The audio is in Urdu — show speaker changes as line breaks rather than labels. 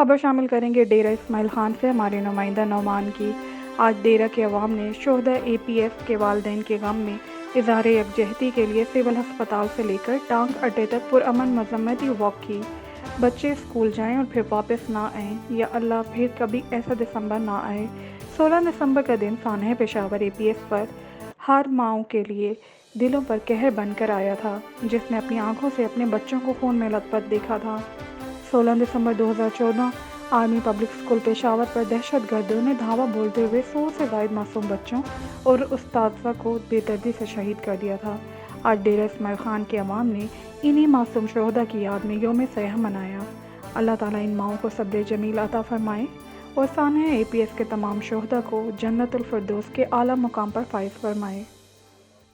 خبر شامل کریں گے ڈیرہ اسماعیل خان سے ہمارے نمائندہ نعمان کی۔ آج ڈیرہ کے عوام نے شہداء اے پی ایف کے والدین کے غم میں اظہار یکجہتی کے لیے سول ہسپتال سے لے کر ٹانک اڈے تک پرامن مذمتی واک کی۔ بچے اسکول جائیں اور پھر واپس نہ آئیں، یا اللہ پھر کبھی ایسا دسمبر نہ آئے۔ 16 دسمبر کا دن سانحہ پشاور اے پی ایف پر ہر ماؤں کے لیے دلوں پر قہر بن کر آیا تھا، جس نے اپنی آنکھوں سے اپنے بچوں کو خون میں لت پت دیکھا تھا۔ 16 دسمبر 2014 آرمی پبلک اسکول پشاور پر دہشت گردوں نے دھاوا بولتے ہوئے 100 سے زائد معصوم بچوں اور اساتذہ کو بے دردی سے شہید کر دیا تھا۔ آج ڈیرہ اسماعیل خان کے عوام نے انہی معصوم شہداء کی یاد میں یوم سیاہ منایا۔ اللہ تعالیٰ ان ماؤں کو صبر جمیل عطا فرمائے اور سانحہ اے پی ایف کے تمام شہداء کو جنت الفردوس کے اعلیٰ مقام پر فائز فرمائے۔